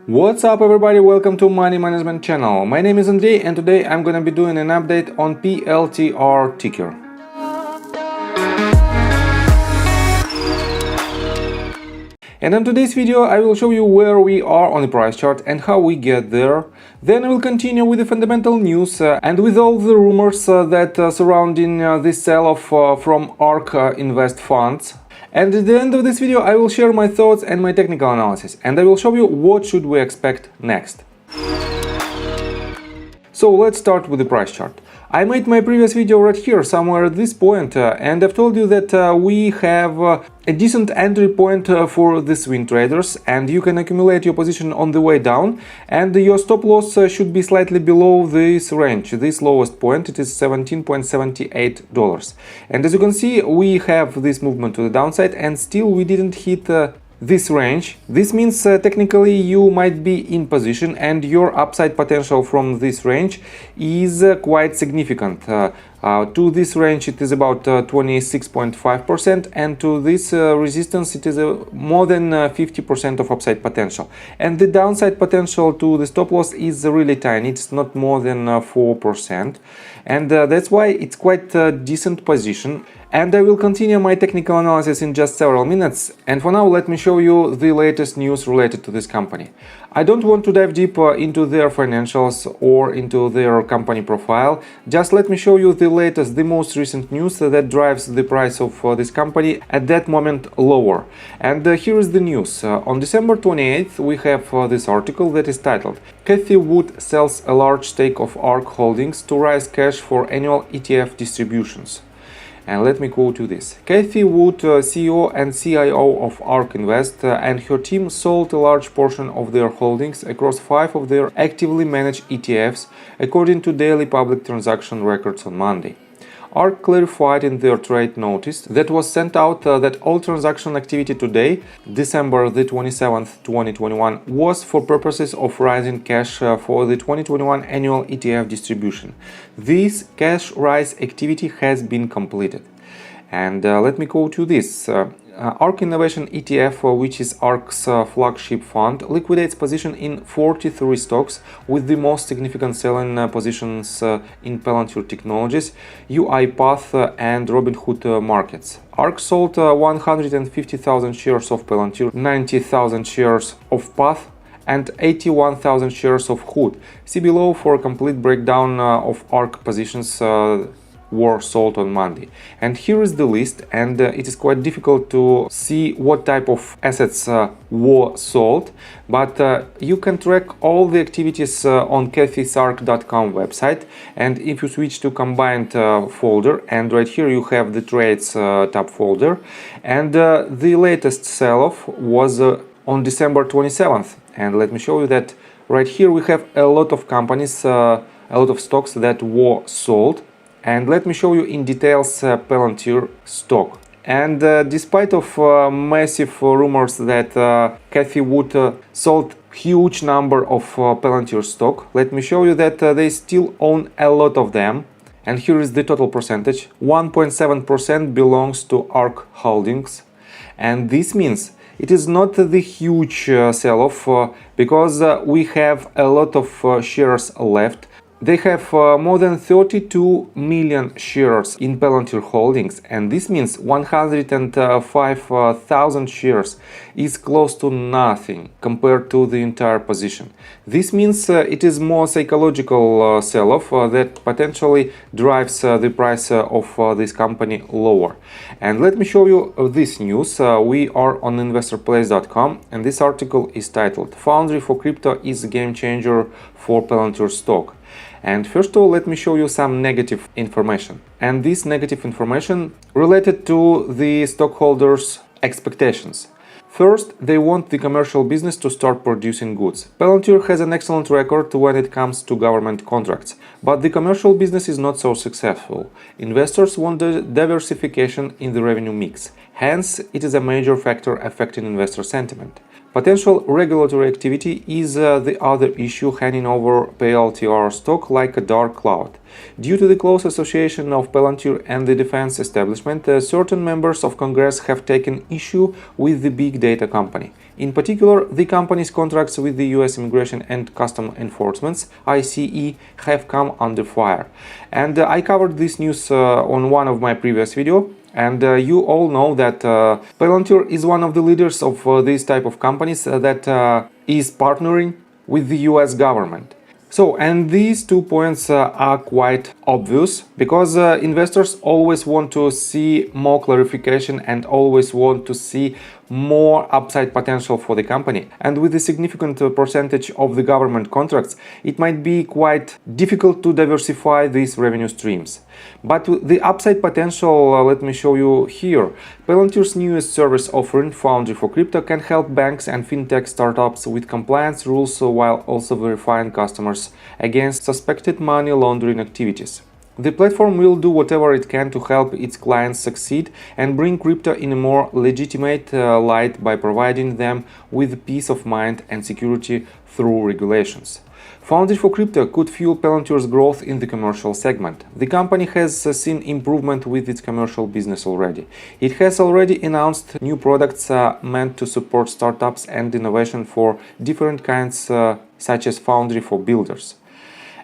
What's up everybody, welcome to Money Management channel. My name is Andrei and today I'm gonna be doing an update on PLTR ticker. And in today's video I will show you where we are on the price chart and how we get there. Then I will continue with the fundamental news and with all the rumors that surrounding this sell-off from ARK invest funds. And at the end of this video I will share my thoughts and my technical analysis, and I will show you what should we expect next. So let's start with the price chart. I made my previous video right here, somewhere at this point, and I've told you that we have a decent entry point for the swing traders, and you can accumulate your position on the way down, and your stop loss should be slightly below this range, this lowest point. It is $17.78. And as you can see, we have this movement to the downside, and still we didn't hit this range. This means technically you might be in position and your upside potential from this range is quite significant. To this range it is about 26.5%, and to this resistance it is more than 50% of upside potential. And the downside potential to the stop loss is really tiny, it's not more than 4%. And that's why it's quite a decent position. And I will continue my technical analysis in just several minutes, and for now let me show you the latest news related to this company. I don't want to dive deeper into their financials or into their company profile, just let me show you the latest, the most recent news that drives the price of this company at that moment lower. And here is the news. On December 28th we have this article that is titled "Cathie Wood sells a large stake of ARK holdings to raise cash for annual ETF distributions." And let me quote you this. Cathie Wood, CEO and CIO of ARK Invest, and her team sold a large portion of their holdings across 5 of their actively managed ETFs, according to daily public transaction records on Monday. ARK clarified in their trade notice that was sent out that all transaction activity today, December the 27th, 2021, was for purposes of raising cash for the 2021 annual ETF distribution. This cash rise activity has been completed. And let me quote you this. ARK Innovation ETF, which is ARK's flagship fund, liquidates position in 43 stocks, with the most significant selling positions in Palantir Technologies, UiPath and Robinhood Markets. ARK sold 150,000 shares of Palantir, 90,000 shares of Path, and 81,000 shares of Hood. See below for a complete breakdown of ARK positions were sold on Monday. And here is the list, and it is quite difficult to see what type of assets were sold, but you can track all the activities on cathiesark.com website. And if you switch to combined folder, and right here you have the trades tab folder, and the latest sell-off was on December 27th. And let me show you that right here we have a lot of companies, a lot of stocks that were sold. And let me show you in details Palantir stock. And despite of massive rumors that Cathie Wood sold huge number of Palantir stock, let me show you that they still own a lot of them. And here is the total percentage. 1.7% belongs to ARK Holdings. And this means it is not the huge sell-off because we have a lot of shares left. They have more than 32 million shares in Palantir Holdings, and this means 105,000 shares is close to nothing compared to the entire position. This means it is more psychological sell-off that potentially drives the price of this company lower. And let me show you this news. We are on investorplace.com, and this article is titled "Foundry for Crypto is a Game Changer for Palantir Stock." And first of all, let me show you some negative information. And this negative information related to the stockholders' expectations. First, they want the commercial business to start producing goods. Palantir has an excellent record when it comes to government contracts, but the commercial business is not so successful. Investors want the diversification in the revenue mix. Hence, it is a major factor affecting investor sentiment. Potential regulatory activity is the other issue hanging over PLTR stock like a dark cloud. Due to the close association of Palantir and the defense establishment, certain members of Congress have taken issue with the big data company. In particular, the company's contracts with the US Immigration and Customs Enforcement (ICE) have come under fire. And I covered this news on one of my previous videos. And you all know that Palantir is one of the leaders of this type of companies that is partnering with the US government. So, and these 2 points are quite obvious because investors always want to see more clarification and always want to see more upside potential for the company. And with a significant percentage of the government contracts, it might be quite difficult to diversify these revenue streams. But the upside potential, let me show you here. Palantir's newest service offering, Foundry for Crypto, can help banks and fintech startups with compliance rules while also verifying customers against suspected money laundering activities. The platform will do whatever it can to help its clients succeed and bring crypto in a more legitimate light by providing them with peace of mind and security through regulations. Foundry for Crypto could fuel Palantir's growth in the commercial segment. The company has seen improvement with its commercial business already. It has already announced new products meant to support startups and innovation for different kinds such as Foundry for Builders.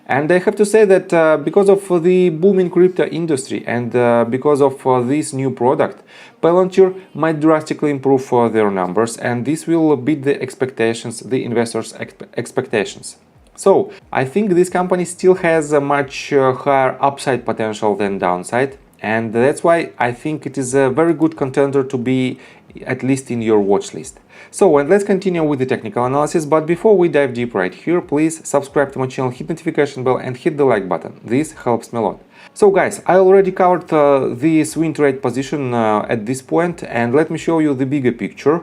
And I have to say that because of the booming crypto industry and because of this new product, Palantir might drastically improve their numbers, and this will beat the expectations, the investors' expectations. So, I think this company still has a much higher upside potential than downside, and that's why I think it is a very good contender to be at least in your watch list. So, and let's continue with the technical analysis, but before we dive deep right here, please subscribe to my channel, hit notification bell and hit the like button. This helps me a lot. So guys, I already covered the swing trade position at this point, and let me show you the bigger picture.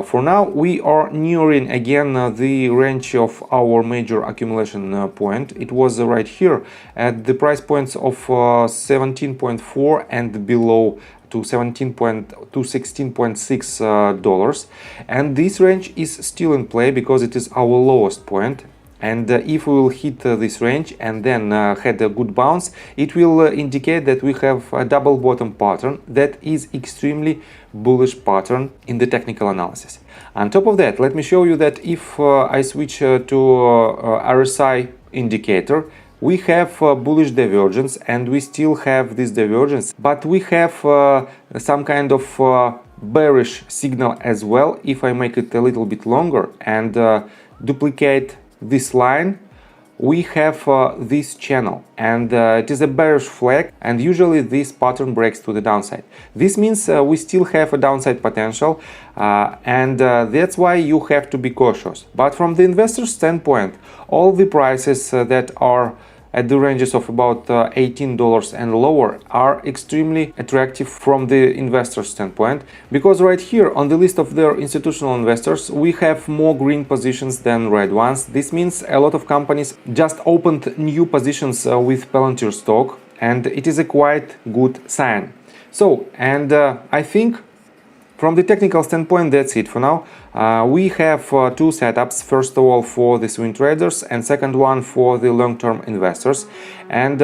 For now, we are nearing again the range of our major accumulation point. It was right here at the price points of 17.4 and below to $16.6, and this range is still in play because it is our lowest point. And if we will hit this range and then had a good bounce, it will indicate that we have a double bottom pattern that is extremely bullish pattern in the technical analysis. On top of that, let me show you that if I switch to RSI indicator, we have bullish divergence and we still have this divergence, but we have some kind of bearish signal as well. If I make it a little bit longer and duplicate this line, we have this channel, and it is a bearish flag, and usually this pattern breaks to the downside. This means we still have a downside potential, and that's why you have to be cautious. But from the investor standpoint, all the prices that are at the ranges of about $18 and lower are extremely attractive from the investor standpoint, because right here on the list of their institutional investors we have more green positions than red ones. This means a lot of companies just opened new positions with Palantir stock, and it is a quite good sign. So, and I think from the technical standpoint, that's it for now. We have two setups, first of all for the swing traders and second one for the long-term investors. And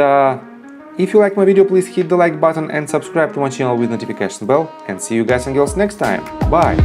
if you like my video, please hit the like button and subscribe to my channel with notification bell, and see you guys and girls next time. Bye!